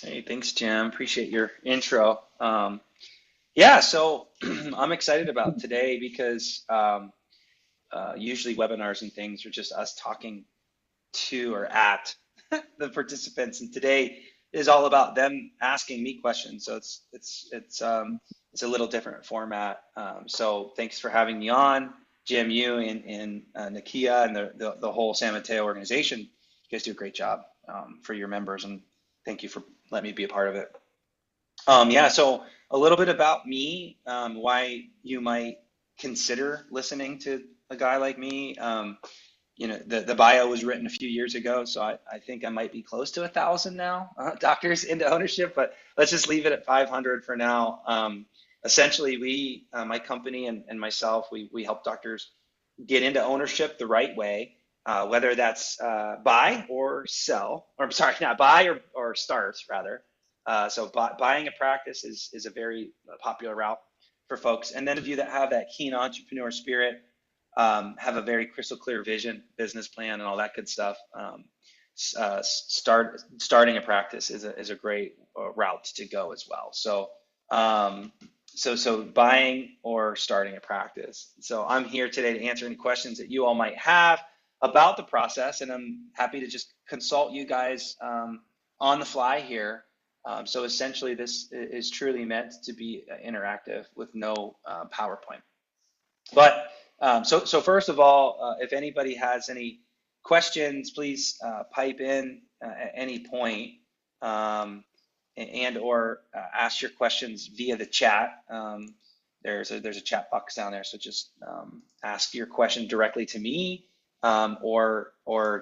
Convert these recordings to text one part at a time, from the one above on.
Hey, thanks, Jim. Appreciate your intro. Yeah, so I'm excited about today because usually webinars and things are just us talking to or at the participants, and today is all about them asking me questions. So it's a little different format. So thanks for having me on, Jim, you and Nakia and the whole San Mateo organization. You guys do a great job for your members, and thank you for letting me be a part of it. Yeah, so a little bit about me, why you might consider listening to a guy like me. The bio was written a few years ago, so I think I might be close to 1,000 now, doctors into ownership, but let's just leave it at 500 for now. Essentially, my company and myself, we help doctors get into ownership the right way, whether that's buy or sell, or I'm sorry, not buy or start rather. Buying a practice is a very popular route for folks. And then of you that have that keen entrepreneur spirit, have a very crystal clear vision, business plan, and all that good stuff. Starting a practice is a great route to go as well. So buying or starting a practice. So I'm here today to answer any questions that you all might have about the process, and I'm happy to just consult you guys on the fly here. So essentially, this is truly meant to be interactive with no PowerPoint. But so first of all, if anybody has any questions, please pipe in at any point, and or ask your questions via the chat. There's a chat box down there, so just ask your question directly to me, or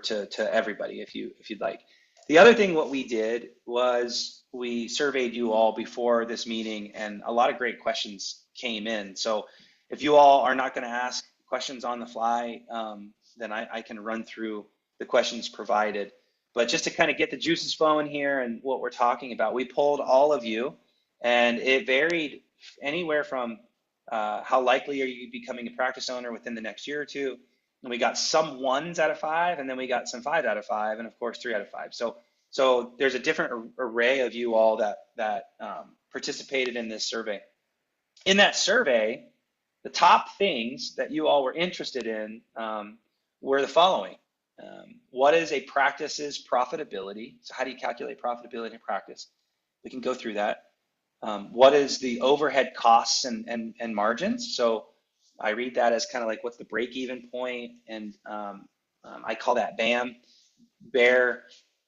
to everybody if you'd like. The other thing what we did was we surveyed you all before this meeting, and a lot of great questions came in. So if you all are not going to ask questions on the fly, then I can run through the questions provided. But just to kind of get the juices flowing here and what we're talking about, we polled all of you, and it varied anywhere from how likely are you becoming a practice owner within the next year or two. And we got some 1s out of 5, and then we got some 5 out of 5, and of course 3 out of 5. So there's a different array of you all that participated in this survey. In that survey, the top things that you all were interested in were the following. What is a practice's profitability? So how do you calculate profitability in practice? We can go through that. What is the overhead costs and margins? So I read that as kind of like what's the break-even point, and I call that BAM, bare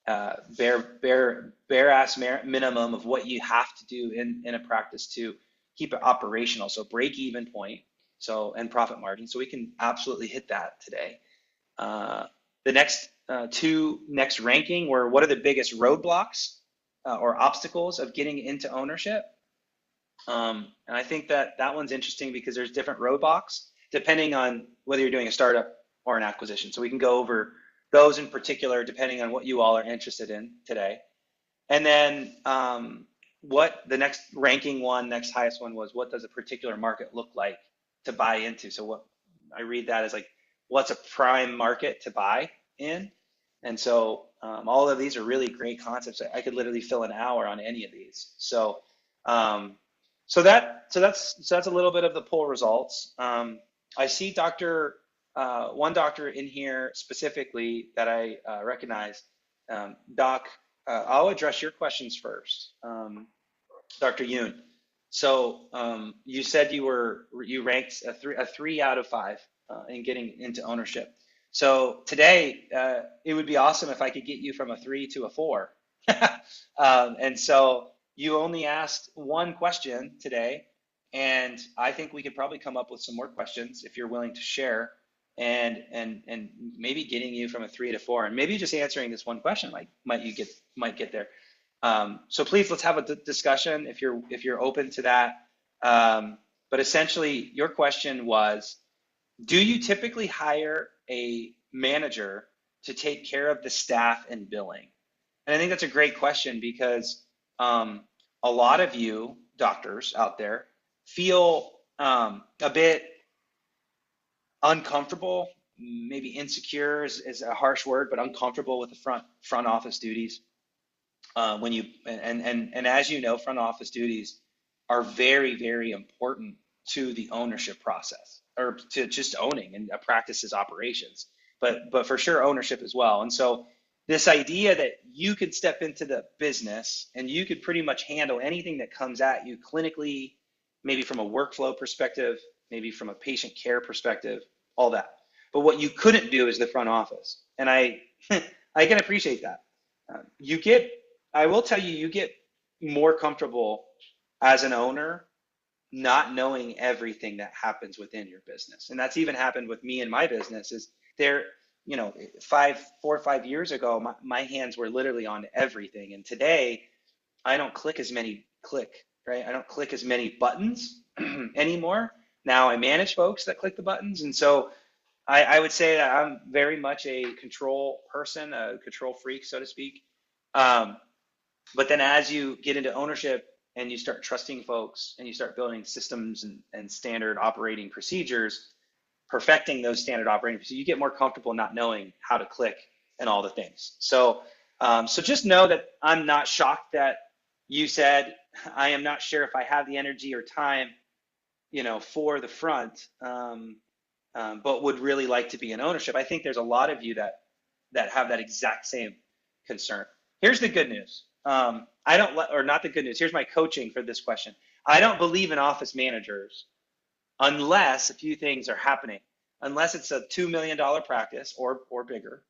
ass minimum of what you have to do in a practice to keep it operational. So break-even point, and profit margin. So we can absolutely hit that today. The next next ranking were what are the biggest roadblocks or obstacles of getting into ownership? And I think that one's interesting because there's different roadblocks depending on whether you're doing a startup or an acquisition. So we can go over those in particular depending on what you all are interested in today. And then what the next ranking one, next highest one was, what does a particular market look like to buy into? So what I read that as like, what's a prime market to buy in? And so all of these are really great concepts. I could literally fill an hour on any of these. So that's a little bit of the poll results. I see one doctor in here specifically that I recognize. Doc, I'll address your questions first. Dr. Yoon. So you said you ranked a 3 out of 5 in getting into ownership. So today it would be awesome if I could get you from a 3 to a 4. And so you only asked one question today, and I think we could probably come up with some more questions if you're willing to share, and maybe getting you from a 3 to 4, and maybe just answering this one question might get there. So please, let's have a discussion if you're open to that. But essentially, your question was, do you typically hire a manager to take care of the staff and billing? And I think that's a great question because a lot of you doctors out there feel a bit uncomfortable, maybe insecure is a harsh word, but uncomfortable with the front office duties. when you and as you know, front office duties are very, very important to the ownership process, or to just owning and a practice's operations, but for sure ownership as well. And so this idea that you could step into the business and you could pretty much handle anything that comes at you clinically, maybe from a workflow perspective, maybe from a patient care perspective, all that. But what you couldn't do is the front office. And I I can appreciate that. You get, I will tell you, you get more comfortable as an owner not knowing everything that happens within your business. And that's even happened with me and my business is there, you know, 4 or 5 years ago, my hands were literally on everything. And today I don't right? I don't click as many buttons anymore. Now I manage folks that click the buttons. And so I would say that I'm very much a control person, a control freak, so to speak. Um, but then as you get into ownership and you start trusting folks and you start building systems and standard operating procedures, perfecting those standard operating procedures, you get more comfortable not knowing how to click and all the things. So just know that I'm not shocked that you said, I am not sure if I have the energy or time, for the front, but would really like to be in ownership. I think there's a lot of you that have that exact same concern. Here's the good news. I don't, or not the good news. Here's my coaching for this question. I don't believe in office managers unless a few things are happening. Unless it's a $2 million practice or bigger,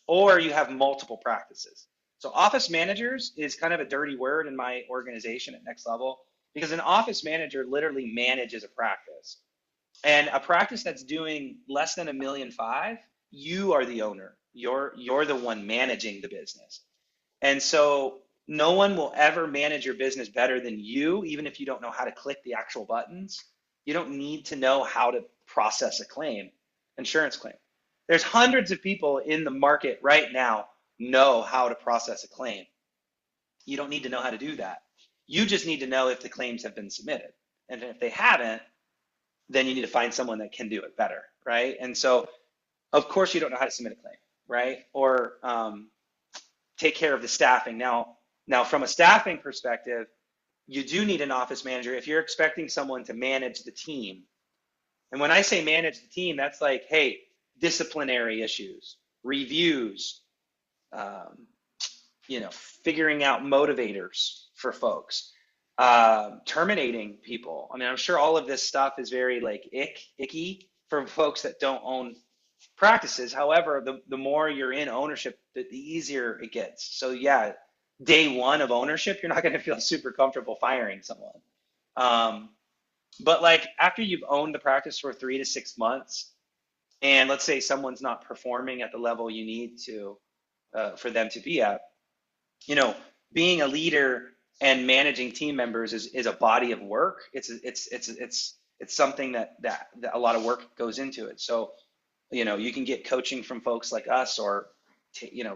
or you have multiple practices. So office managers is kind of a dirty word in my organization at Next Level, because an office manager literally manages a practice. And a practice that's doing less than $1.5 million, you are the owner. You're the one managing the business. And so no one will ever manage your business better than you, even if you don't know how to click the actual buttons. You don't need to know how to process a claim, insurance claim. There's hundreds of people in the market right now know how to process a claim. You don't need to know how to do that. You just need to know if the claims have been submitted. And if they haven't, then you need to find someone that can do it better, right? And so, of course, you don't know how to submit a claim, right? Or take care of the staffing. Now, from a staffing perspective, you do need an office manager if you're expecting someone to manage the team. And when I say manage the team, that's like, hey, disciplinary issues, reviews, figuring out motivators for folks, terminating people. I mean, I'm sure all of this stuff is very like icky for folks that don't own practices. However, the more you're in ownership, the easier it gets. So yeah, day one of ownership, you're not going to feel super comfortable firing someone. But like after you've owned the practice for 3 to 6 months, and let's say someone's not performing at the level you need to for them to be at, being a leader and managing team members is a body of work. It's something that a lot of work goes into it. So, you can get coaching from folks like us, or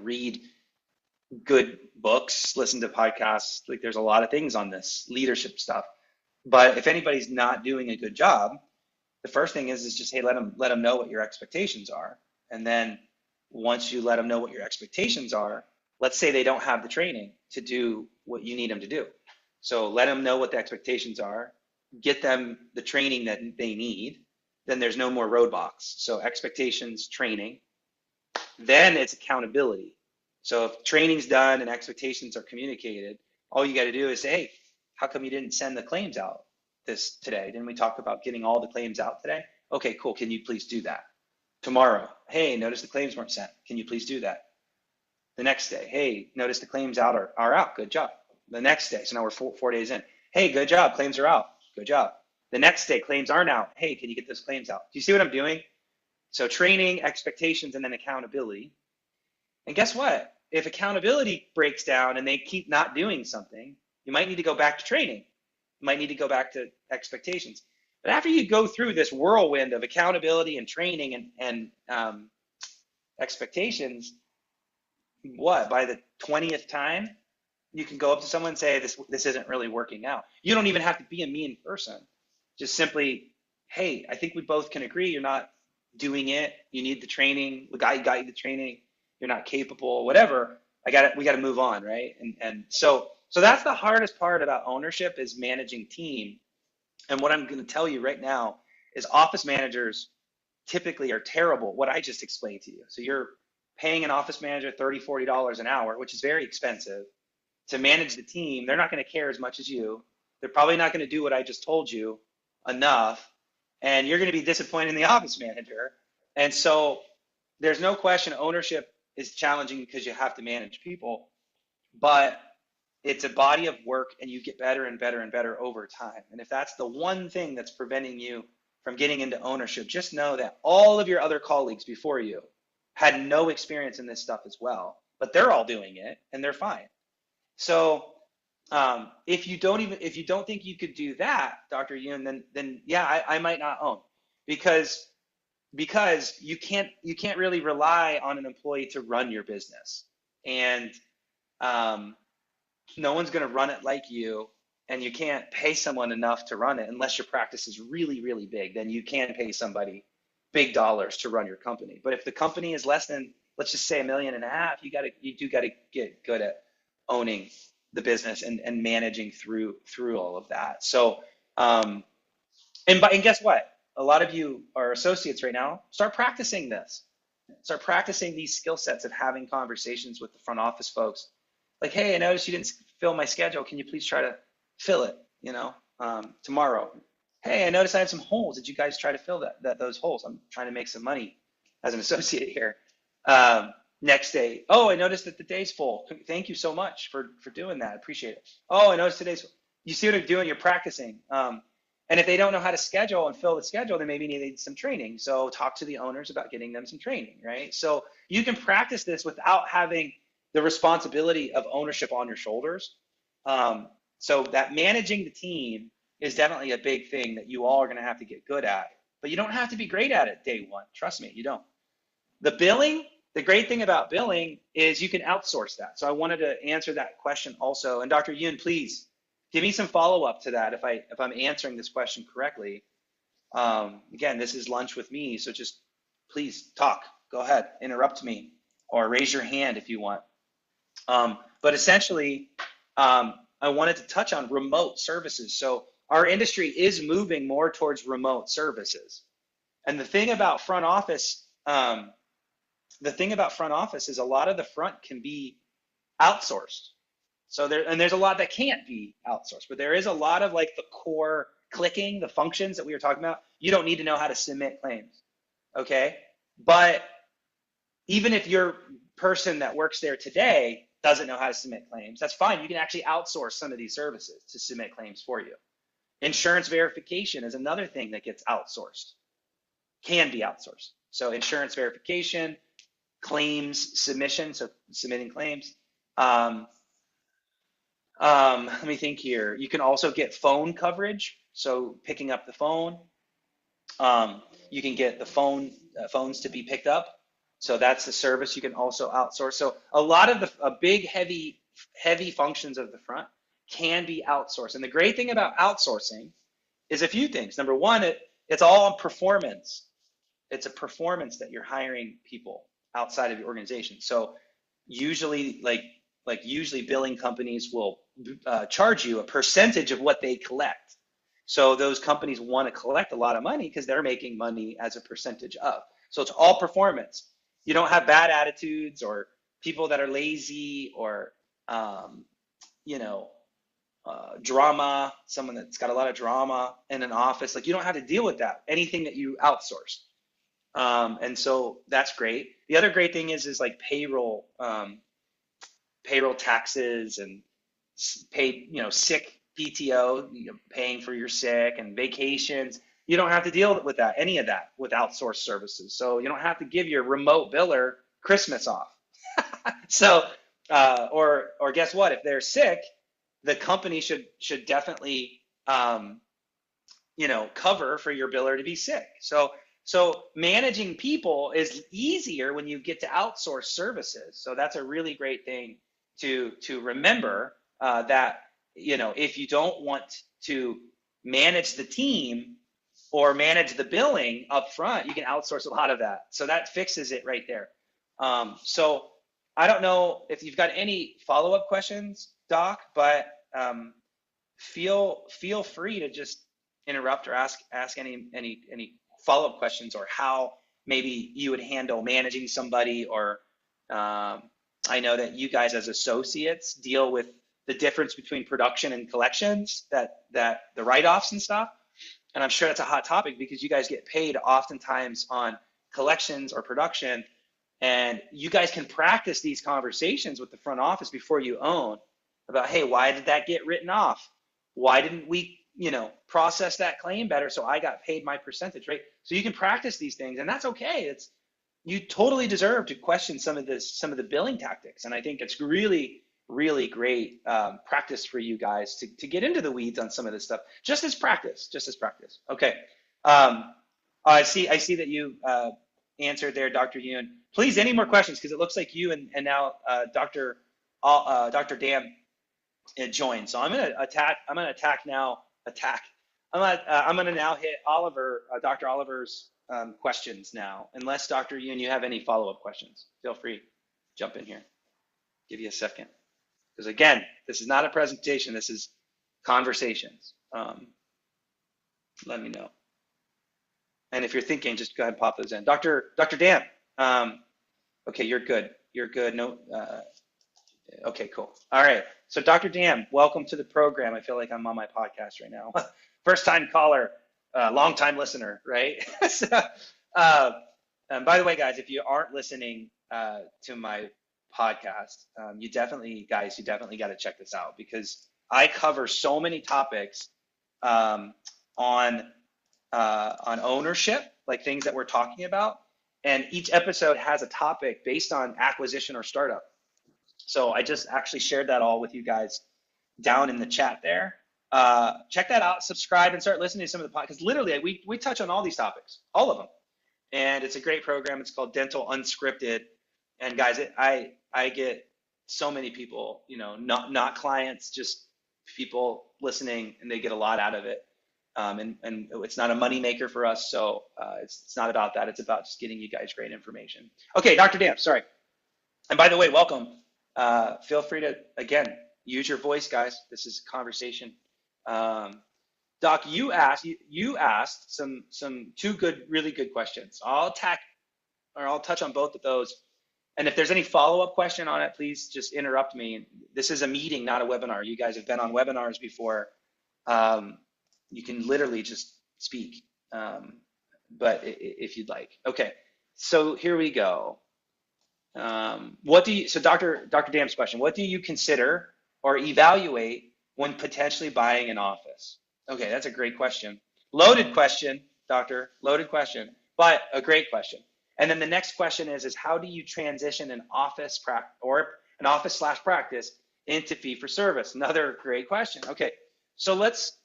read good books, listen to podcasts. Like there's a lot of things on this leadership stuff. But if anybody's not doing a good job, the first thing is just, hey, let them know what your expectations are. And then once you let them know what your expectations are, let's say they don't have the training to do what you need them to do. So let them know what the expectations are, get them the training that they need. Then there's no more roadblocks. So expectations, training, then it's accountability. So if training's done and expectations are communicated, all you got to do is say, hey, how come you didn't send the claims out today? Didn't we talk about getting all the claims out today? Okay, cool. Can you please do that? Tomorrow, hey, notice the claims weren't sent. Can you please do that? The next day, hey, notice the claims are out. Good job. The next day, so now we're 4 days in. Hey, good job. Claims are out. Good job. The next day, claims aren't out. Hey, can you get those claims out? Do you see what I'm doing? So training, expectations, and then accountability. And guess what? If accountability breaks down and they keep not doing something, you might need to go back to training. You might need to go back to expectations. But after you go through this whirlwind of accountability and training and expectations, by the 20th time, you can go up to someone and say, this isn't really working out. You don't even have to be a mean person. Just simply, hey, I think we both can agree you're not doing it. You need the training. The guy got you the training. You're not capable, whatever. we got to move on, right? And so that's the hardest part about ownership is managing team. And what I'm going to tell you right now is office managers typically are terrible. What I just explained to you. So you're paying an office manager $30, $40 an hour, which is very expensive to manage the team. They're not going to care as much as you. They're probably not going to do what I just told you enough. And you're going to be disappointed in the office manager. And so there's no question ownership is challenging because you have to manage people, but it's a body of work and you get better and better and better over time. And if that's the one thing that's preventing you from getting into ownership, just know that all of your other colleagues before you had no experience in this stuff as well, but they're all doing it and they're fine. So if you don't think you could do that, Dr. Yoon, then yeah, I might not own because you can't really rely on an employee to run your business, and um, no one's going to run it like you, and you can't pay someone enough to run it unless your practice is really, really big. Then you can pay somebody big dollars to run your company. But if the company is less than, let's just say, 1.5 million, you do gotta get good at owning the business and managing through all of that. So um, and guess what? A lot of you are associates right now. Start practicing this. Start practicing these skill sets of having conversations with the front office folks. Like, hey, I noticed you didn't fill my schedule. Can you please try to fill it, tomorrow? Hey, I noticed I have some holes. Did you guys try to fill those holes? I'm trying to make some money as an associate here. Next day, oh, I noticed that the day's full. Thank you so much for doing that. I appreciate it. Oh, I noticed today's full. You see what I'm doing? You're practicing. And if they don't know how to schedule and fill the schedule, they maybe need some training. So talk to the owners about getting them some training, right? So you can practice this without having the responsibility of ownership on your shoulders. So that managing the team is definitely a big thing that you all are going to have to get good at. But you don't have to be great at it day one. Trust me, you don't. The billing, the great thing about billing is you can outsource that. So I wanted to answer that question also. And Dr. Yoon, please give me some follow-up to that if I'm answering this question correctly. Again, this is lunch with me, so just please talk. Go ahead, interrupt me, or raise your hand if you want. But essentially, I wanted to touch on remote services. So our industry is moving more towards remote services. And the thing about front office, is a lot of the front can be outsourced. So there's a lot that can't be outsourced, but there is a lot of like the core clicking, the functions that we were talking about. You don't need to know how to submit claims, okay? But even if your person that works there today doesn't know how to submit claims, that's fine. You can actually outsource some of these services to submit claims for you. Insurance verification is another thing that gets outsourced, can be outsourced. So insurance verification, claims submission, so submitting claims. Let me think here. You can also get phone coverage, so picking up the phone. You can get the phones to be picked up. So that's the service you can also outsource. So a lot of the big, heavy functions of the front can be outsourced. And the great thing about outsourcing is a few things. Number one, it's all on performance. It's a performance that you're hiring people outside of your organization. So usually, usually billing companies will charge you a percentage of what they collect. So those companies want to collect a lot of money because they're making money as a percentage of. So it's all performance. You don't have bad attitudes or people that are lazy or, drama, someone that's got a lot of drama in an office. Like you don't have to deal with that, anything that you outsource. And so that's great. The other great thing is like payroll taxes and sick PTO, paying for your sick and vacations. You don't have to deal with any of that with outsourced services. So you don't have to give your remote biller Christmas off. So, or guess what? If they're sick, the company should definitely, cover for your biller to be sick. So managing people is easier when you get to outsource services. So that's a really great thing to remember, that, if you don't want to manage the team or manage the billing up front, you can outsource a lot of that. So that fixes it right there. So I don't know if you've got any follow-up questions, Doc, but feel free to just interrupt or ask any follow-up questions, or how maybe you would handle managing somebody, or I know that you guys as associates deal with the difference between production and collections, that the write-offs and stuff. And I'm sure that's a hot topic because you guys get paid oftentimes on collections or production, and you guys can practice these conversations with the front office before you own about, hey, why did that get written off? Why didn't we, process that claim better so I got paid my percentage, right? So you can practice these things, and that's okay. You totally deserve to question some of the billing tactics, and I think it's really, really great practice for you guys to get into the weeds on some of this stuff, just as practice, Okay. I see that you answered there, Dr. Yoon. Please, any more questions? Because it looks like you and now Dr. Dam joined. So I'm gonna attack now. I'm gonna now hit Dr. Oliver's questions now. Unless Dr. Yoon, you have any follow-up questions, feel free to jump in here. Give you a second. Because again, this is not a presentation. This is conversations. Let me know. And if you're thinking, just go ahead and pop those in. Dr. Dan, okay, you're good. You're good. No, okay, cool. All right. So Dr. Dan, welcome to the program. I feel like I'm on my podcast right now. First time caller, long time listener, right? So, and by the way, guys, if you aren't listening to my podcast, you definitely got to check this out, because I cover so many topics on ownership, like things that we're talking about. And each episode has a topic based on acquisition or startup. So I just actually shared that all with you guys down in the chat there. Check that out, subscribe, and start listening to some of the podcasts. Because literally, we touch on all these topics, all of them. And it's a great program. It's called Dental Unscripted. And guys, I get so many people, not clients, just people listening, and they get a lot out of it. And it's not a money maker for us, so it's not about that. It's about just getting you guys great information. Okay, Dr. Dam, sorry. And by the way, welcome. Feel free to, again, use your voice, guys. This is a conversation. Doc, you asked some really good questions. I'll touch on both of those. And if there's any follow-up question on it, please just interrupt me. This is a meeting, not a webinar. You guys have been on webinars before. You can literally just speak, but if you'd like. Okay, so here we go. So Dr. Dam's question, what do you consider or evaluate when potentially buying an office? Okay, that's a great question. Loaded question, doctor, loaded question, but a great question. And then the next question is how do you transition an office / practice into fee for service? Another great question. Okay, so let's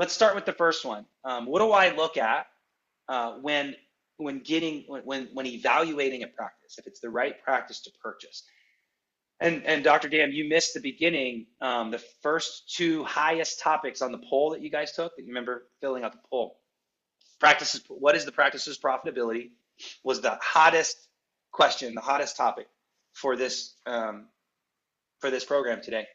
start with the first one. What do I look at when evaluating a practice, if it's the right practice to purchase? And Dr. Dan, you missed the beginning, the first two highest topics on the poll that you guys took, that you remember filling out the poll. Practices, what is the practice's profitability, was the hottest question, the hottest topic for this program today.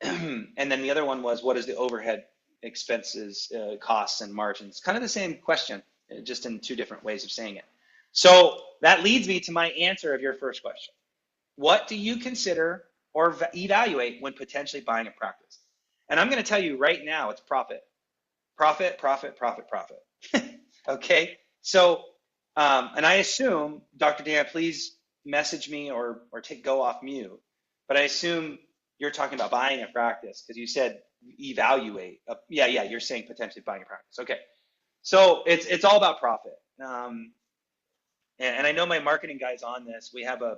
And then the other one was, what is the overhead expenses, costs, and margins? Kind of the same question, just in two different ways of saying it. So that leads me to my answer of your first question. What do you consider or evaluate when potentially buying a practice? And I'm going to tell you right now, it's profit. Profit, profit, profit, profit. Okay? So, and I assume, Dr. Dan, please message me or go off mute, but I assume you're talking about buying a practice, because you said evaluate. Yeah, you're saying potentially buying a practice. Okay. So it's all about profit. And I know my marketing guy's on this. We have a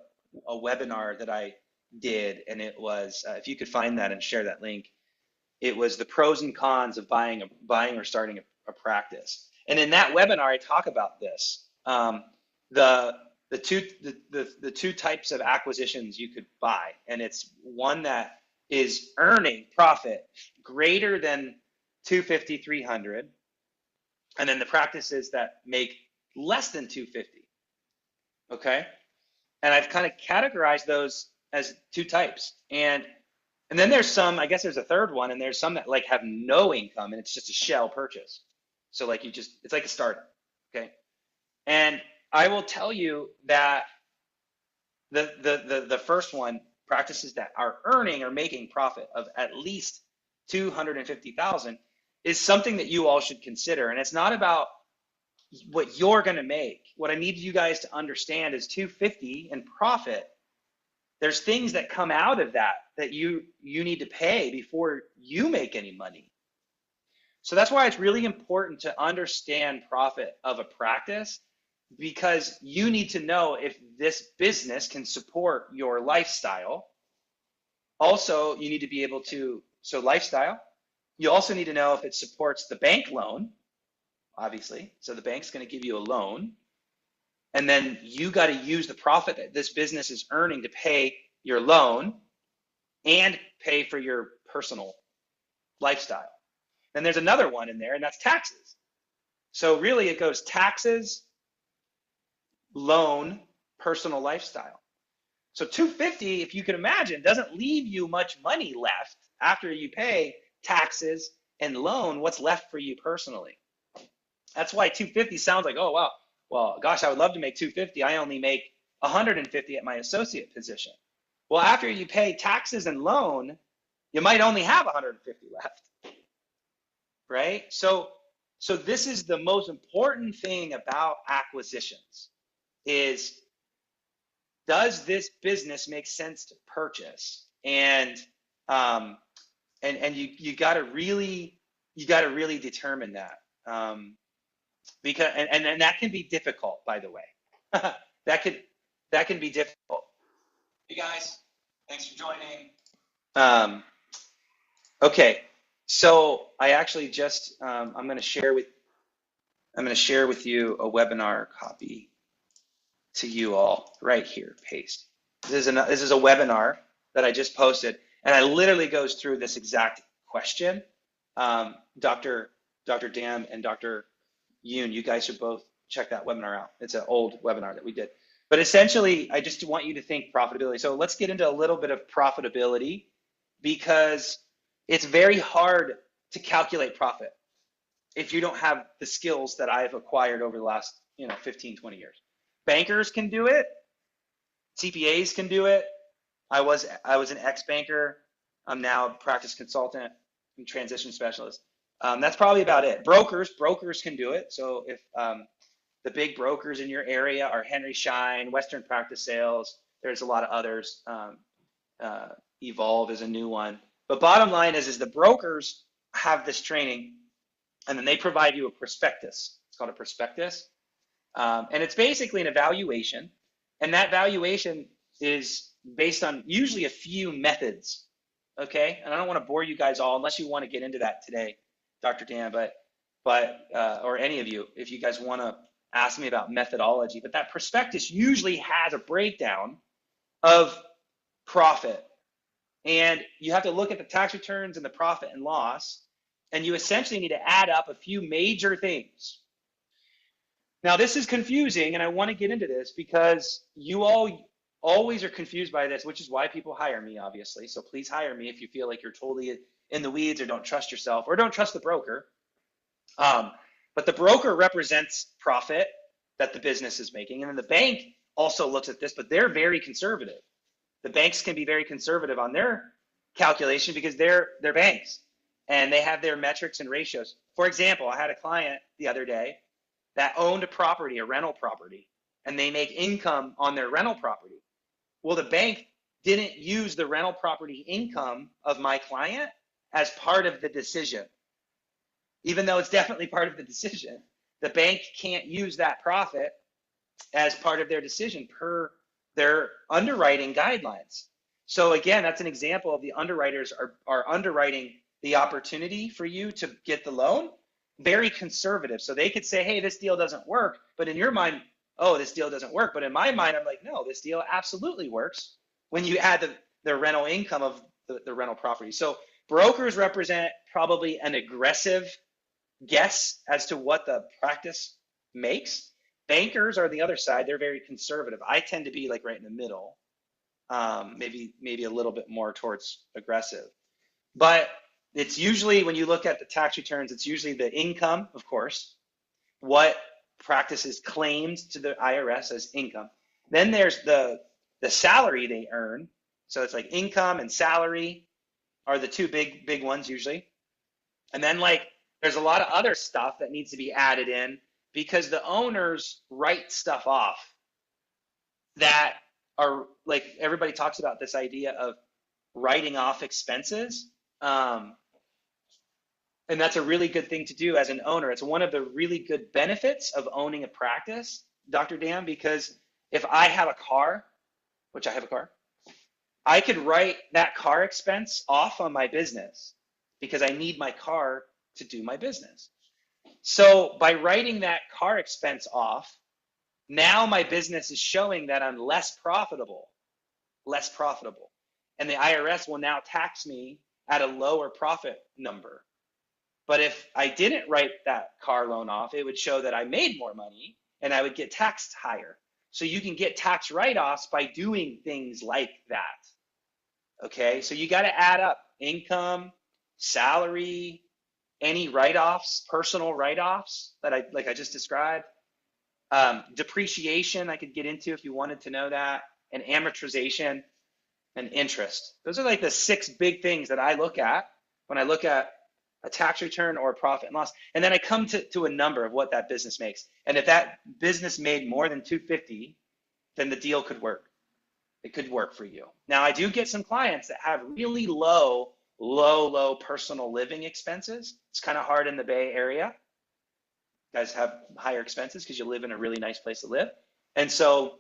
webinar that I did, and it was, if you could find that and share that link, it was the pros and cons of buying or starting a practice. And in that webinar, I talk about this. The two types of acquisitions you could buy, and it's one that is earning profit greater than 250, 300, and then the practices that make less than 250. Okay, and I've kind of categorized those as two types. And then there's some, I guess there's a third one, and there's some that like have no income and it's just a shell purchase. So like it's like a startup. Okay. And I will tell you that the first one, practices that are earning or making profit of at least 250,000, is something that you all should consider. And it's not about what you're going to make. What I need you guys to understand is 250 in profit. There's things that come out of that you need to pay before you make any money. So that's why it's really important to understand profit of a practice, because you need to know if this business can support your lifestyle. Also, you need to be able to, so lifestyle, you also need to know if it supports the bank loan, obviously. So the bank's going to give you a loan. And then you got to use the profit that this business is earning to pay your loan and pay for your personal lifestyle. Then there's another one in there, and that's taxes. So really it goes taxes, loan, personal lifestyle. So 250, if you can imagine, doesn't leave you much money left after you pay taxes and loan. What's left for you personally? That's why 250 sounds like, oh, wow, well, gosh, I would love to make 250. I only make 150 at my associate position. Well, after you pay taxes and loan, you might only have 150 left, right? So this is the most important thing about acquisitions is, does this business make sense to purchase? And you got to really determine that, because and that can be difficult, by the way. that can be difficult. Hey guys, thanks for joining. Okay, so I actually just I'm going to share with you a webinar copy to you all right here. Paste. This is a webinar that I just posted, and I literally goes through this exact question. Dr. Dam and Dr. Yoon, you guys should both check that webinar out. It's an old webinar that we did. But essentially, I just want you to think profitability. So let's get into a little bit of profitability, because it's very hard to calculate profit if you don't have the skills that I've acquired over the last 15, 20 years. Bankers can do it. CPAs can do it. I was an ex-banker. I'm now a practice consultant and transition specialist. That's probably about it. Brokers can do it. So if the big brokers in your area are Henry Schein, Western Practice Sales, there's a lot of others. Evolve is a new one. But bottom line is the brokers have this training, and then they provide you a prospectus. It's called a prospectus. And it's basically an evaluation. And that valuation is based on usually a few methods. Okay. And I don't want to bore you guys all unless you want to get into that today, Dr. Dan, but or any of you, if you guys want to ask me about methodology. But that prospectus usually has a breakdown of profit. And you have to look at the tax returns and the profit and loss. And you essentially need to add up a few major things. Now, this is confusing, and I want to get into this because you all always are confused by this, which is why people hire me, obviously. So please hire me if you feel like you're totally in the weeds or don't trust yourself or don't trust the broker. But the broker represents profit that the business is making. And then the bank also looks at this, but they're very conservative. The banks can be very conservative on their calculation because they're banks and they have their metrics and ratios. For example, I had a client the other day that owned a property, a rental property, and they make income on their rental property. Well, the bank didn't use the rental property income of my client as part of the decision. Even though it's definitely part of the decision, the bank can't use that profit as part of their decision per their underwriting guidelines. So again, that's an example of the underwriters are underwriting the opportunity for you to get the loan very conservative. So they could say, hey, this deal doesn't work. But in your mind, oh, this deal doesn't work. But in my mind, I'm like, no, this deal absolutely works when you add the rental income of the rental property. So brokers represent probably an aggressive guess as to what the practice makes. Bankers are the other side. They're very conservative. I tend to be like right in the middle. maybe a little bit more towards aggressive. But it's usually, when you look at the tax returns, it's usually the income, of course, what practice is claimed to the IRS as income. Then there's the salary they earn. So it's like income and salary are the two big ones usually. And then like there's a lot of other stuff that needs to be added in because the owners write stuff off that are like, everybody talks about this idea of writing off expenses. And that's a really good thing to do as an owner. It's one of the really good benefits of owning a practice, Dr. Dan, because if I have a car, which I have a car, I could write that car expense off on my business because I need my car to do my business. So by writing that car expense off, now my business is showing that I'm less profitable. And the IRS will now tax me at a lower profit number. But if I didn't write that car loan off, it would show that I made more money and I would get taxed higher. So you can get tax write-offs by doing things like that. Okay, so you got to add up income, salary, any write-offs, personal write-offs that I just described. Depreciation I could get into if you wanted to know that, and amortization and interest. Those are like the 6 big things that I look at when I look at a tax return or a profit and loss. And then I come to a number of what that business makes. And if that business made more than 250, then the deal could work. It could work for you. Now, I do get some clients that have really low personal living expenses. It's kind of hard in the Bay Area. You guys have higher expenses because you live in a really nice place to live. And so,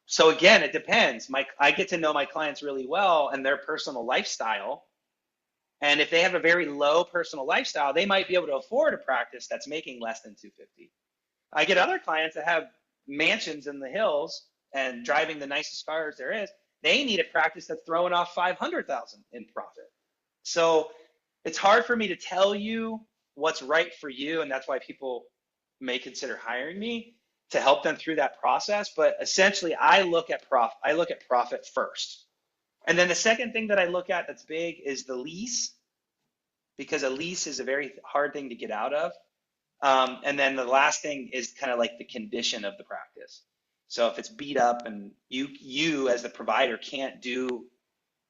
so again, it depends. I get to know my clients really well and their personal lifestyle. And if they have a very low personal lifestyle, they might be able to afford a practice that's making less than 250. I get other clients that have mansions in the hills and driving the nicest cars there is. They need a practice that's throwing off 500,000 in profit. So it's hard for me to tell you what's right for you, and that's why people may consider hiring me to help them through that process. But essentially, I look at profit first. And then the second thing that I look at that's big is the lease, because a lease is a very hard thing to get out of. And then the last thing is kind of like the condition of the practice. So if it's beat up and you as the provider can't do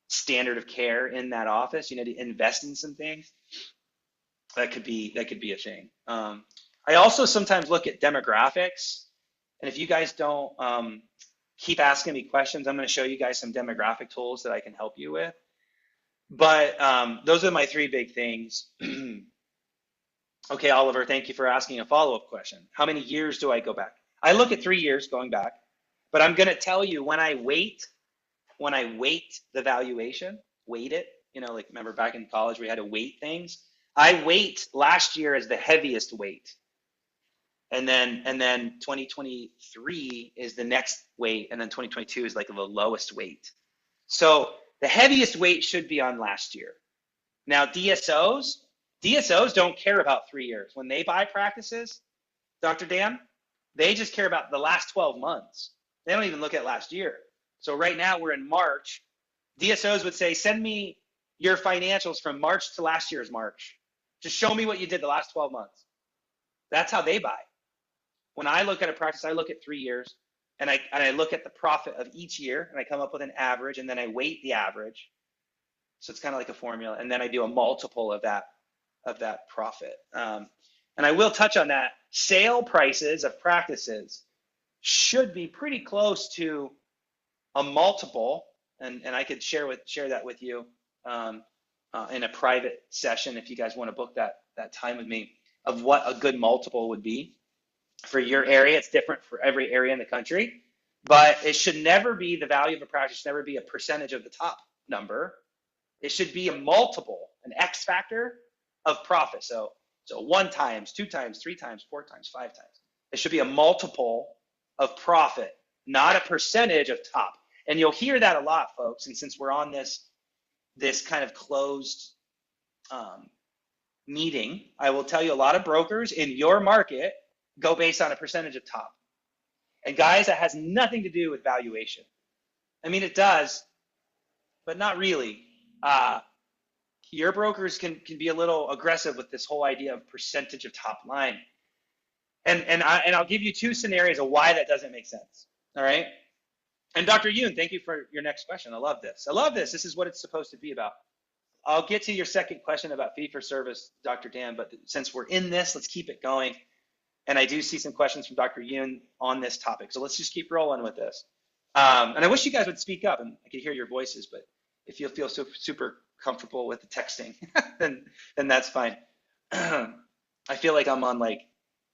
standard of care in that office, you need to invest in some things. That could be a thing. I also sometimes look at demographics, and if you guys don't keep asking me questions, I'm going to show you guys some demographic tools that I can help you with. But those are my 3 big things. Okay, Oliver, thank you for asking a follow-up question. How many years do I go back? I look at 3 years going back, but I'm going to tell you when I weight the valuation, weight it, like remember back in college we had to weight things. I weight last year as the heaviest weight. And then 2023 is the next weight, and then 2022 is like the lowest weight. So the heaviest weight should be on last year. Now DSOs don't care about 3 years. When they buy practices, Dr. Dan, they just care about the last 12 months. They don't even look at last year. So right now we're in March. DSOs would say, send me your financials from March to last year's March. Just show me what you did the last 12 months. That's how they buy. When I look at a practice, I look at 3 years, and I look at the profit of each year, and I come up with an average, and then I weight the average. So it's kind of like a formula, and then I do a multiple of that profit. And I will touch on that. Sale prices of practices should be pretty close to a multiple, and I could share that with you in a private session if you guys want to book that time with me, of what a good multiple would be. For your area, it's different for every area in the country, but it should never be the value of a practice, should never be a percentage of the top number. It should be a multiple, an X factor of profit. So 1 times, 2 times, 3 times, 4 times, 5 times. It should be a multiple of profit, not a percentage of top. And you'll hear that a lot, folks. And since we're on this kind of closed meeting, I will tell you a lot of brokers in your market go based on a percentage of top. And guys, that has nothing to do with valuation. I mean, it does, but not really. Your brokers can be a little aggressive with this whole idea of percentage of top line. And I'll give you two scenarios of why that doesn't make sense. All right. And Dr. Yoon, thank you for your next question. I love this. I love this. This is what it's supposed to be about. I'll get to your second question about fee for service, Dr. Dan, but since we're in this, let's keep it going. And I do see some questions from Dr. Yoon on this topic. So let's just keep rolling with this. And I wish you guys would speak up and I could hear your voices, but if you feel super comfortable with the texting, then that's fine. I feel like I'm on like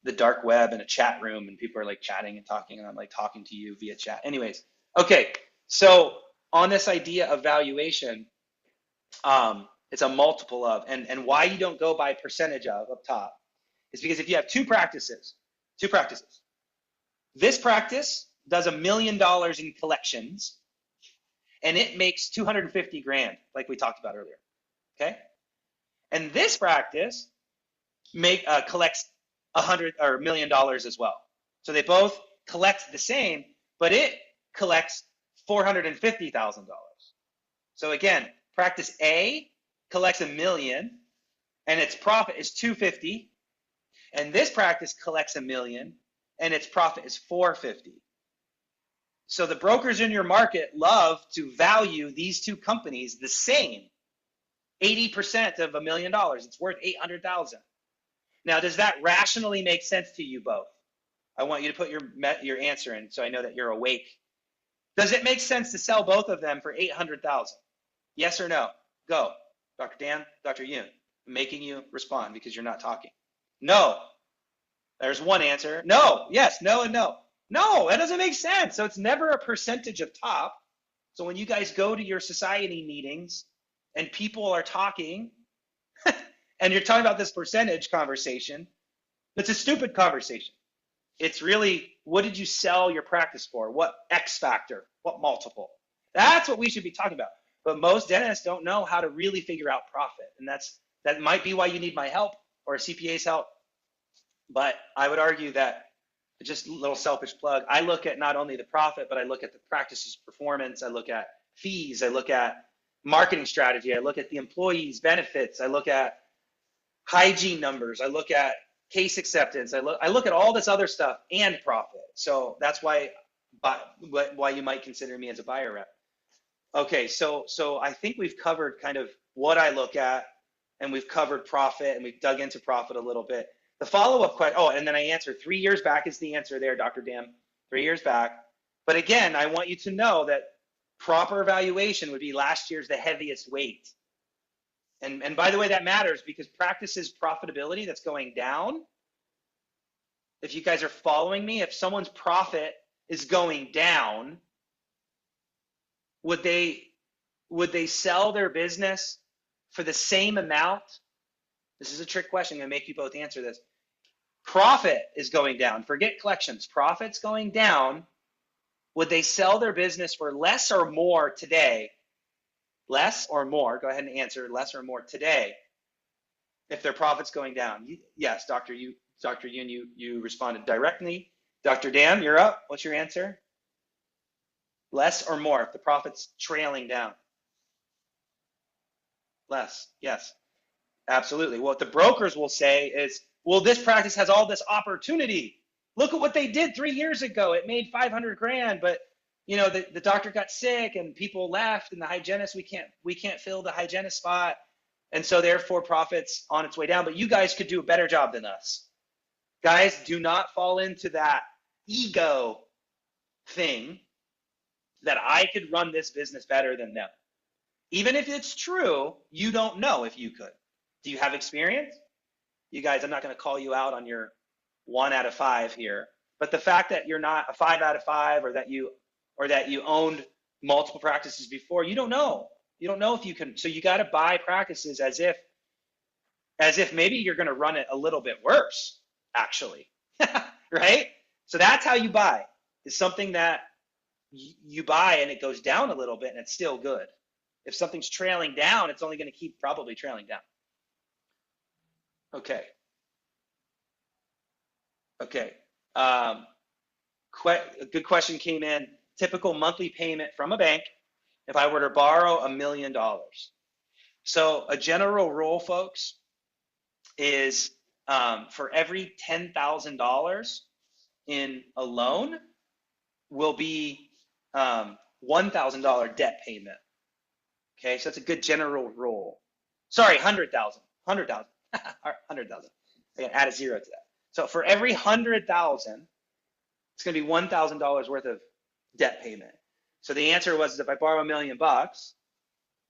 the dark web in a chat room and people are like chatting and talking and I'm like talking to you via chat. Anyways, okay. So on this idea of valuation, it's a multiple of, and why you don't go by percentage of up top is because if you have two practices, this practice does $1 million in collections and it makes 250 grand, like we talked about earlier. Okay. And this practice collects $100 or $1 million as well. So they both collect the same, but it collects $450,000. So again, practice A collects $1 million and its profit is 250, and this practice collects $1 million and its profit is 450. So the brokers in your market love to value these two companies the same. 80% of $1 million, it's worth 800,000. Now, does that rationally make sense to you both? I want you to put your answer in so I know that you're awake. Does it make sense to sell both of them for 800,000? Yes or no? Go. Dr. Dan, Dr. Yoon, I'm making you respond because you're not talking. No. There's one answer. No. Yes, no, and no. No, that doesn't make sense. So it's never a percentage of top. So when you guys go to your society meetings and people are talking and you're talking about this percentage conversation, it's a stupid conversation. It's really, what did you sell your practice for? What X factor? What multiple? That's what we should be talking about. But most dentists don't know how to really figure out profit. And that might be why you need my help or a CPA's help. But I would argue that, just a little selfish plug, I look at not only the profit, but I look at the practice's performance. I look at fees. I look at marketing strategy. I look at the employees' benefits. I look at hygiene numbers. I look at case acceptance. I look at all this other stuff and profit. So that's why you might consider me as a buyer rep. Okay, so I think we've covered kind of what I look at, and we've covered profit, and we've dug into profit a little bit. The follow-up question, and then I answer 3 years back is the answer there, Dr. Dam, 3 years back. But again, I want you to know that proper evaluation would be last year's the heaviest weight. And by the way, that matters because practice's profitability that's going down, if you guys are following me, if someone's profit is going down, would they sell their business for the same amount? This is a trick question. I'm going to make you both answer this. Profit is going down. Forget collections. Profit's going down. Would they sell their business for less or more today? Less or more? Go ahead and answer less or more today if their profit's going down. Yes, Dr. Yoon, you responded directly. Dr. Dan, you're up. What's your answer? Less or more if the profit's trailing down? Less. Yes. Absolutely. What the brokers will say is, well, this practice has all this opportunity. Look at what they did 3 years ago. It made 500 grand, but the doctor got sick and people left, and the hygienist, we can't fill the hygienist spot, and so therefore profits on its way down. But you guys could do a better job than us. Guys, do not fall into that ego thing that I could run this business better than them. Even if it's true, you don't know if you could. Do you have experience? You guys, I'm not going to call you out on your 1 out of 5 here, but the fact that you're not a 5 out of 5 or that you owned multiple practices before, you don't know. You don't know if you can. So you got to buy practices as if maybe you're going to run it a little bit worse, actually, right? So that's how you buy. Is something that you buy and it goes down a little bit and it's still good. If something's trailing down, it's only going to keep probably trailing down. Okay. A good question came in. typical monthly payment from a bank if I were to borrow $1 million. So a general rule, folks, is for every $10,000 in a loan will be $1,000 debt payment. Okay, so that's a good general rule. Sorry, 100,000, 100,000, 100,000. I can add a zero to that. So for every 100,000, it's going to be $1,000 worth of debt payment. So the answer was, if I borrow $1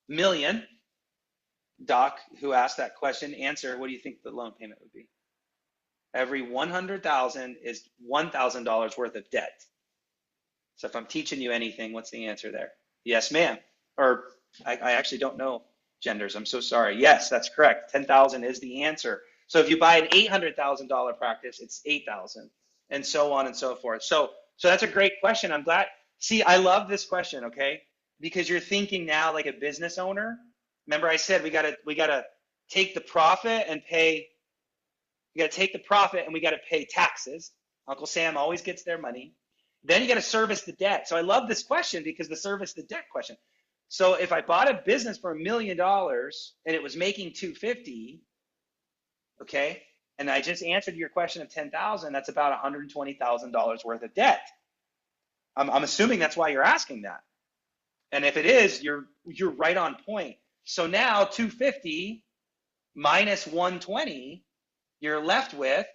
million, Doc, who asked that question, answer, what do you think the loan payment would be? Every 100,000 is $1,000 worth of debt. So if I'm teaching you anything, what's the answer there? Yes, ma'am. Or I actually don't know genders. I'm so sorry. Yes, that's correct. 10,000 is the answer. So if you buy an $800,000 practice, it's 8,000, and so on and so forth. So that's a great question. I'm glad. See, I love this question. Okay, because you're thinking now like a business owner. Remember, I said we gotta take the profit and pay. We gotta take the profit and we gotta pay taxes. Uncle Sam always gets their money. Then you gotta service the debt. So I love this question because the service the debt question. So if I bought a business for $1 million and it was making 250, okay, and I just answered your question of 10,000, that's about $120,000 worth of debt. I'm assuming that's why you're asking that. And if it is, you're right on point. So now 250 minus 120, you're left with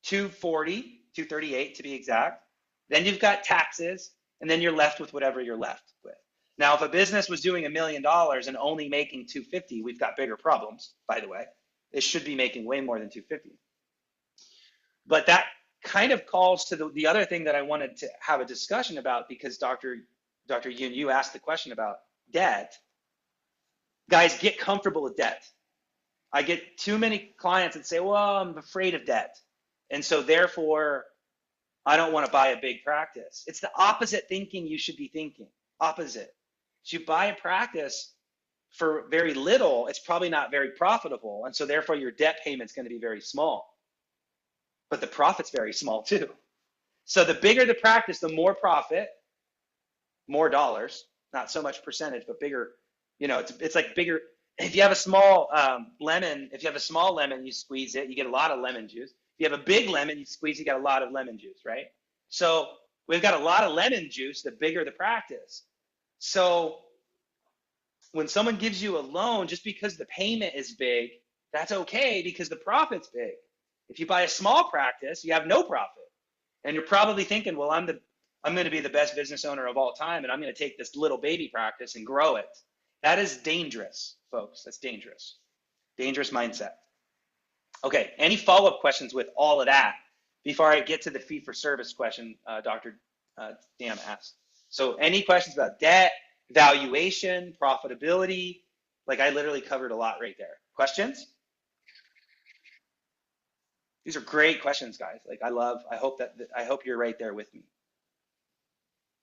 240, 238 to be exact. Then you've got taxes, and then you're left with whatever you're left with. Now, if a business was doing $1 million and only making 250, we've got bigger problems, by the way. It should be making way more than 250. But that kind of calls to the other thing that I wanted to have a discussion about, because Dr. Yoon, you asked the question about debt. Guys, get comfortable with debt. I get too many clients that say, well, I'm afraid of debt, and so therefore I don't want to buy a big practice. It's the opposite thinking you should be thinking. Opposite. If you buy a practice for very little, it's probably not very profitable, and so therefore your debt payment's going to be very small. But the profit's very small too. So the bigger the practice, the more profit, more dollars, not so much percentage, but bigger. You know, it's like bigger. If you have a small lemon, you squeeze it, you get a lot of lemon juice. If you have a big lemon, you squeeze, you get a lot of lemon juice, right? So we've got a lot of lemon juice, the bigger the practice. So when someone gives you a loan, just because the payment is big, that's okay because the profit's big. If you buy a small practice, you have no profit. And you're probably thinking, well, I'm going to be the best business owner of all time, and I'm going to take this little baby practice and grow it. That is dangerous, folks. That's dangerous. Dangerous mindset. Okay, any follow-up questions with all of that before I get to the fee-for-service question Dr. Dam asked? So any questions about debt, valuation, profitability? Like, I literally covered a lot right there. Questions? These are great questions, guys. Like, I hope you're right there with me.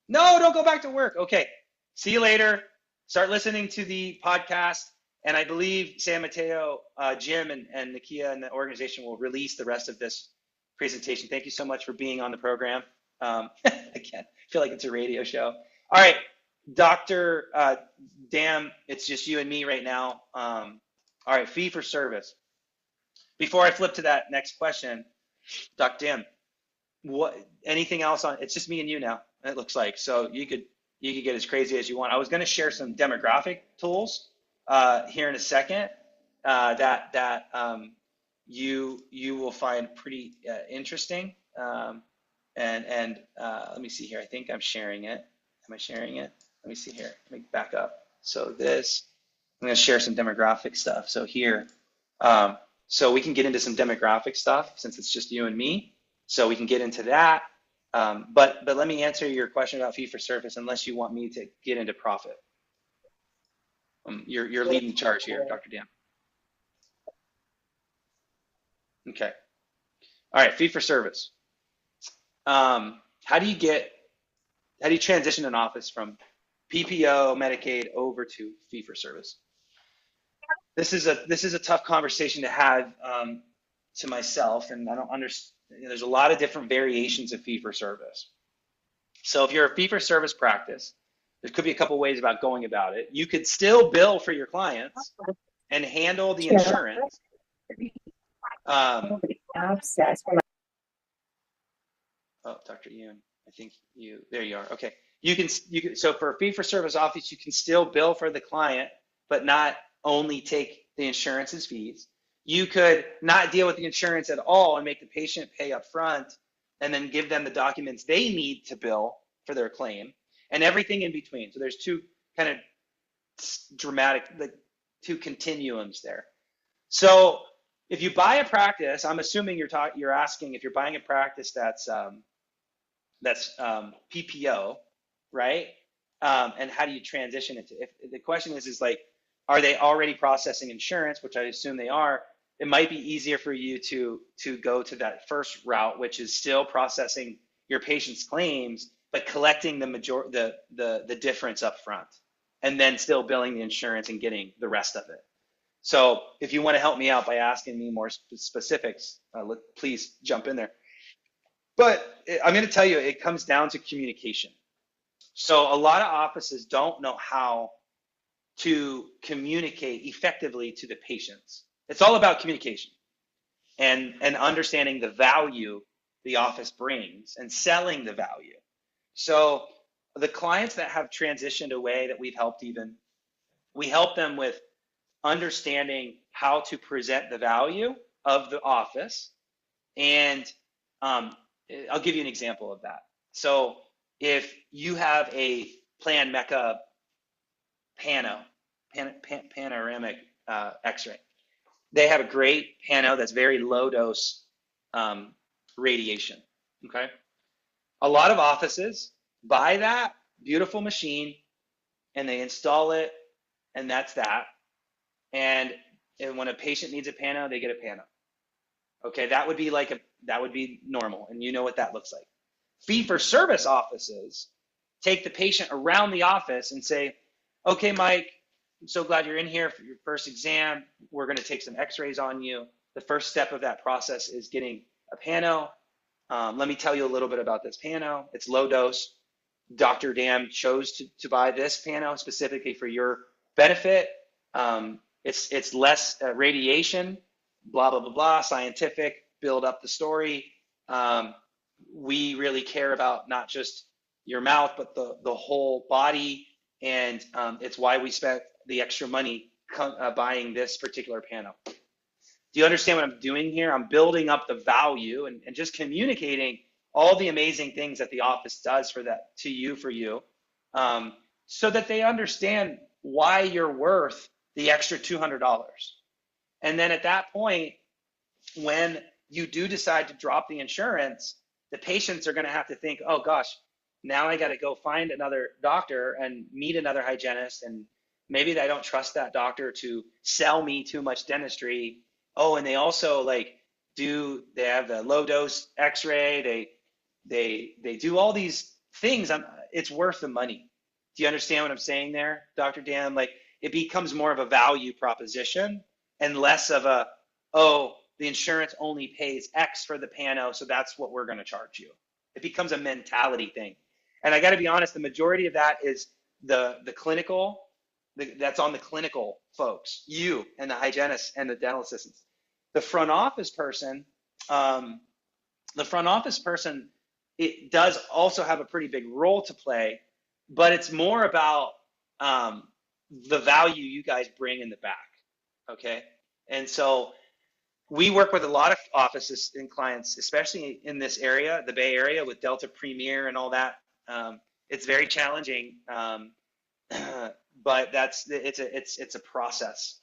No, don't go back to work. Okay, see you later. Start listening to the podcast. And I believe San Mateo, Jim, and Nakia and the organization will release the rest of this presentation. Thank you so much for being on the program. Again, I feel like it's a radio show. All right, Dr. Dam, it's just you and me right now. All right, fee for service. Before I flip to that next question, Dr. Dam, anything else on? It's just me and you now, it looks like. So you could get as crazy as you want. I was going to share some demographic tools here in a second that you will find pretty interesting. And let me see here. I think I'm sharing it. Am I sharing it? Let me see here. Let me back up. So this, I'm going to share some demographic stuff. So here, so we can get into some demographic stuff since it's just you and me. So we can get into that. But let me answer your question about fee for service, unless you want me to get into profit. You're leading the charge here, Dr. Dam. Okay. All right, fee for service. How do you transition an office from PPO, Medicaid over to fee for service? This is a tough conversation to have to myself, and I don't understand. There's a lot of different variations of fee for service. So if you're a fee-for-service practice, there could be a couple ways about going about it. You could still bill for your clients and handle the insurance. Um, oh, Dr. Ian, I think there you are. Okay. So for a fee-for-service office, you can still bill for the client, but not only take the insurance's fees. You could not deal with the insurance at all and make the patient pay up front and then give them the documents they need to bill for their claim and everything in between. So there's two kind of dramatic, like two continuums there. So if you buy a practice, I'm assuming you're asking if you're buying a practice that's PPO, right? And how do you transition it to? If the question is like, are they already processing insurance, which I assume they are? It might be easier for you to go to that first route, which is still processing your patient's claims, but collecting the difference up front, and then still billing the insurance and getting the rest of it. So if you want to help me out by asking me more specifics, please jump in there. But I'm going to tell you, it comes down to communication. So a lot of offices don't know how to communicate effectively to the patients. It's all about communication and understanding the value the office brings and selling the value. So the clients that have transitioned away that we've helped we help them with understanding how to present the value of the office. And I'll give you an example of that. So if you have a Plan Mecca panoramic X-ray, they have a great pano that's very low dose radiation. Okay, a lot of offices buy that beautiful machine and they install it, and that's that. And when a patient needs a pano, they get a pano. Okay, that would be normal, and you know what that looks like. Fee-for-service offices take the patient around the office and say, okay, Mike, I'm so glad you're in here for your first exam. We're going to take some x-rays on you. The first step of that process is getting a pano. Let me tell you a little bit about this pano. It's low dose. Dr. Dam chose to buy this pano specifically for your benefit. It's less radiation, blah, blah, blah, blah, scientific, build up the story. We really care about not just your mouth, but the whole body. And it's why we spent the extra money buying this particular pano. Do you understand what I'm doing here? I'm building up the value and just communicating all the amazing things that the office does for you, so that they understand why you're worth the extra $200. And then at that point, when you do decide to drop the insurance, the patients are going to have to think, oh gosh, now I got to go find another doctor and meet another hygienist, and maybe I don't trust that doctor to sell me too much dentistry. Oh, and they also they have the low dose x-ray, they do all these things. It's worth the money. Do you understand what I'm saying there, Dr. Dan? Like, it becomes more of a value proposition and less of the insurance only pays X for the pano, so that's what we're going to charge you. It becomes a mentality thing. And I got to be honest, the majority of that is the clinical, that's on the clinical folks, you and the hygienists and the dental assistants. The front office person, it does also have a pretty big role to play, but it's more about the value you guys bring in the back, okay? And so we work with a lot of offices and clients, especially in this area, the Bay Area, with Delta Premier and all that. It's very challenging, but it's a process.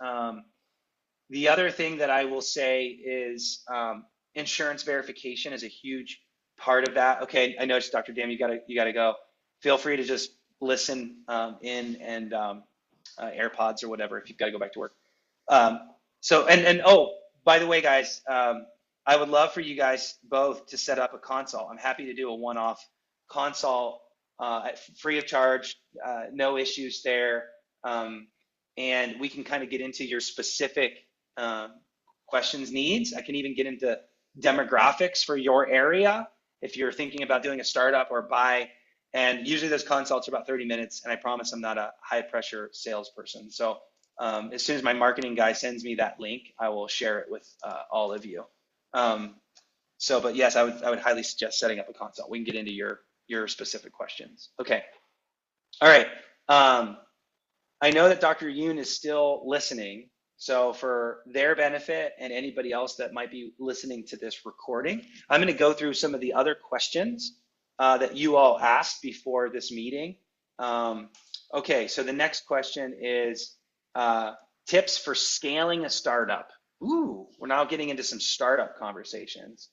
The other thing that I will say is insurance verification is a huge part of that. Okay, I noticed, Dr. Dam, you gotta go. Feel free to just listen in and AirPods or whatever if you've got to go back to work. Oh, by the way, guys, I would love for you guys both to set up a consult. I'm happy to do a one-off consult free of charge, no issues there. And we can kind of get into your specific questions, needs. I can even get into demographics for your area if you're thinking about doing a startup or buy And usually those consults are about 30 minutes, and I promise I'm not a high pressure salesperson. So as soon as my marketing guy sends me that link, I will share it with all of you. Um, but yes, I would highly suggest setting up a consult. We can get into your specific questions. Okay. All right. I know that Dr. Yoon is still listening. So for their benefit and anybody else that might be listening to this recording, I'm going to go through some of the other questions that you all asked before this meeting. Okay, so the next question is tips for scaling a startup. Ooh, we're now getting into some startup conversations.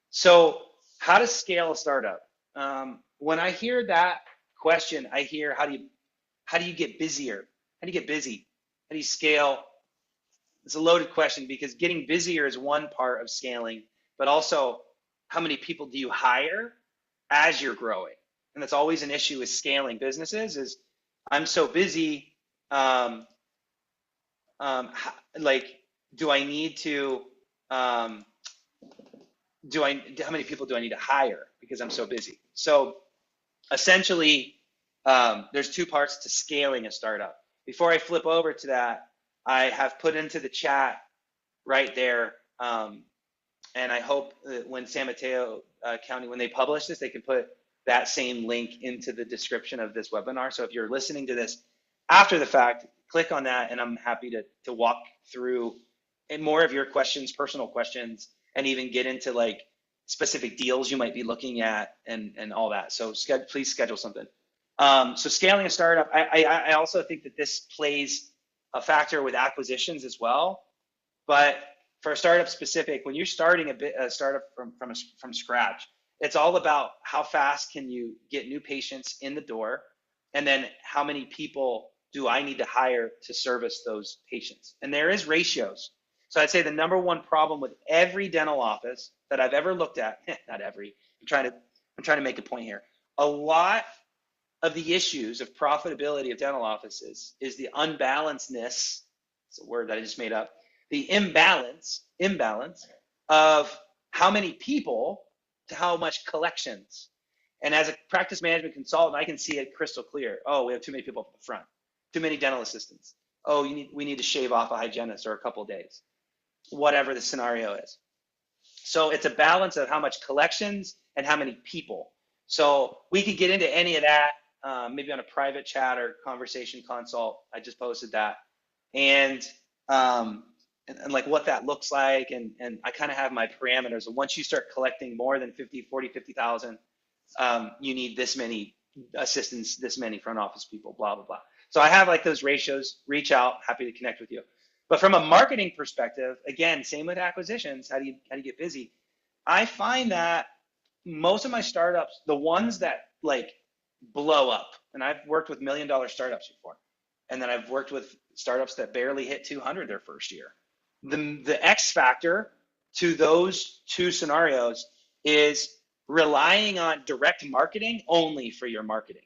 So how to scale a startup? When I hear that question, I hear how do you get busier? How do you get busy? How do you scale? It's a loaded question because getting busier is one part of scaling, but also how many people do you hire as you're growing? And that's always an issue with scaling businesses is I'm so busy. Um, like, do I need to, um, how many people do I need to hire because I'm so busy? So essentially, there's two parts to scaling a startup. Before I flip over to that, I have put into the chat right there, and I hope that when San Mateo County, when they publish this, they can put that same link into the description of this webinar. So if you're listening to this after the fact, click on that, and I'm happy to walk through and more of your questions, personal questions, and even get into like specific deals you might be looking at and all that. So please schedule something. So scaling a startup, I also think that this plays a factor with acquisitions as well. But for a startup specific, when you're starting a startup from scratch, it's all about how fast can you get new patients in the door, and then how many people do I need to hire to service those patients? And there is ratios. So I'd say the number one problem with every dental office that I've ever looked at, not every, I'm trying to make a point here. A lot of the issues of profitability of dental offices is the unbalancedness, it's a word that I just made up, the imbalance of how many people to how much collections. And as a practice management consultant, I can see it crystal clear. Oh, we have too many people up at the front, too many dental assistants. Oh, we need to shave off a hygienist or a couple of days, whatever the scenario is. So it's a balance of how much collections and how many people. So we could get into any of that, maybe on a private chat or conversation consult. I just posted that. And like what that looks like. And I kind of have my parameters. And once you start collecting more than 50,000, you need this many assistants, this many front office people, blah, blah, blah. So I have like those ratios. Reach out, happy to connect with you. But from a marketing perspective, again, same with acquisitions. How do you get busy? I find that most of my startups, the ones that like blow up, and I've worked with $1 million startups before, and then I've worked with startups that barely hit 200 their first year. The X factor to those two scenarios is relying on direct marketing only for your marketing.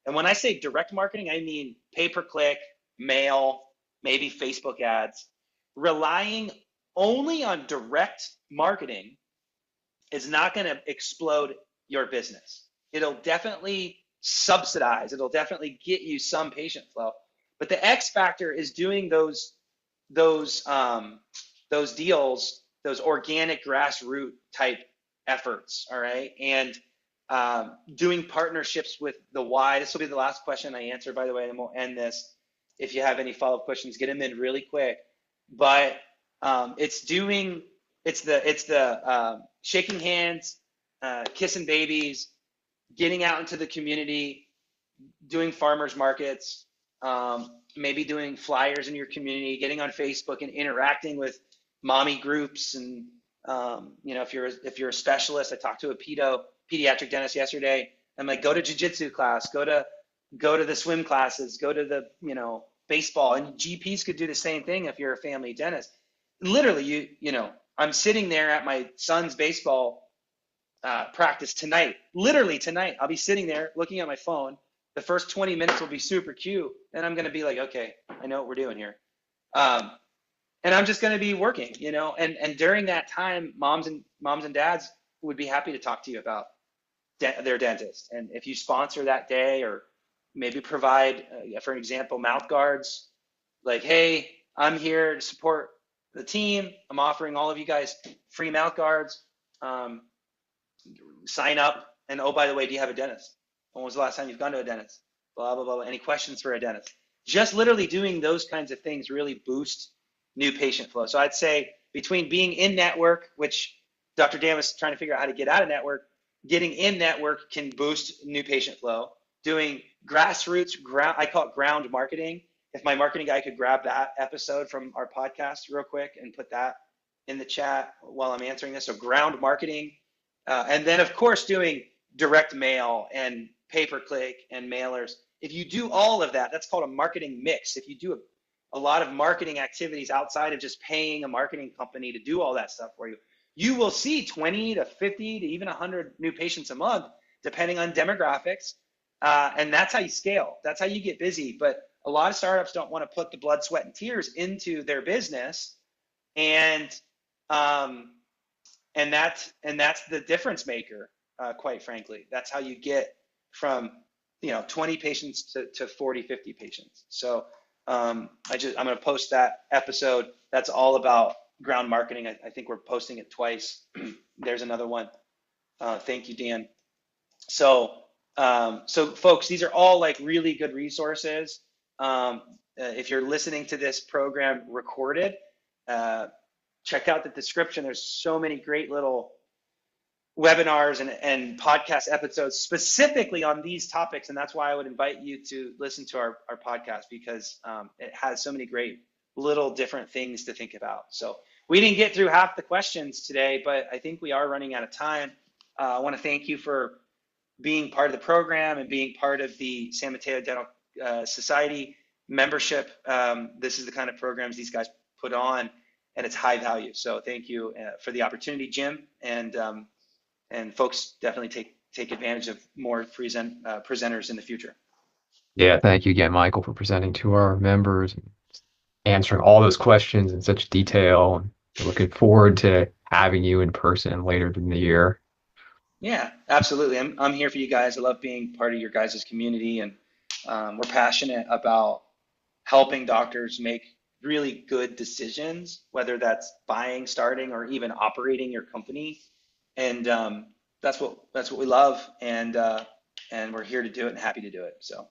And when I say direct marketing, I mean pay-per-click, mail, maybe Facebook ads. Relying only on direct marketing is not going to explode your business. It'll definitely subsidize. It'll definitely get you some patient flow. But the X factor is doing those deals, those organic grassroots type efforts. All right, and doing partnerships with the Y. This will be the last question I answer, by the way, and we'll end this. If you have any follow-up questions, get them in really quick. But it's the shaking hands, kissing babies, getting out into the community, doing farmers markets, maybe doing flyers in your community, getting on Facebook and interacting with mommy groups. And if you're a specialist, I talked to a pediatric dentist yesterday. I'm like, go to jiu-jitsu class, go to the swim classes, go to the baseball. And GPs could do the same thing if you're a family dentist. Literally, I'm sitting there at my son's baseball practice tonight. Literally tonight, I'll be sitting there looking at my phone. The first 20 minutes will be super cute, and I'm going to be like, okay, I know what we're doing here. And I'm just going to be working, and during that time, moms and dads would be happy to talk to you about their dentist. And if you sponsor that day, or maybe provide, for an example, mouth guards, like, hey, I'm here to support the team. I'm offering all of you guys free mouth guards. Um, Sign up. And oh, by the way, do you have a dentist? When was the last time you've gone to a dentist? Blah, blah, blah, blah. Any questions for a dentist? Just literally doing those kinds of things really boost new patient flow. So I'd say between being in network, which Dr. Dan was trying to figure out how to get out of network, getting in network can boost new patient flow. Doing grassroots, ground, I call it ground marketing. If my marketing guy could grab that episode from our podcast real quick and put that in the chat while I'm answering this. So ground marketing, and then, of course, doing direct mail and pay-per-click and mailers. If you do all of that, that's called a marketing mix. If you do a lot of marketing activities outside of just paying a marketing company to do all that stuff for you, you will see 20 to 50 to even 100 new patients a month, depending on demographics. And that's how you scale. That's how you get busy. But a lot of startups don't want to put the blood, sweat, and tears into their business. And that's the difference maker, quite frankly. That's how you get from 20 patients to 40, 50 patients. So I'm going to post that episode. That's all about ground marketing. I think we're posting it twice. There's another one. Thank you, Dan. So folks, these are all like really good resources. If you're listening to this program recorded, check out the description. There's so many great little webinars and podcast episodes specifically on these topics. And that's why I would invite you to listen to our podcast, because it has so many great little different things to think about. So we didn't get through half the questions today, but I think we are running out of time. I want to thank you for being part of the program and being part of the San Mateo Dental Society membership. This is the kind of programs these guys put on, and it's high value. So thank you for the opportunity, Jim, and folks definitely take advantage of more presenters in the future. Yeah, thank you again, Michael, for presenting to our members, answering all those questions in such detail. We're looking forward to having you in person later in the year. Yeah, absolutely. I'm here for you guys. I love being part of your guys' community, and we're passionate about helping doctors make really good decisions, whether that's buying, starting, or even operating your company. And that's what we love, and we're here to do it and happy to do it. So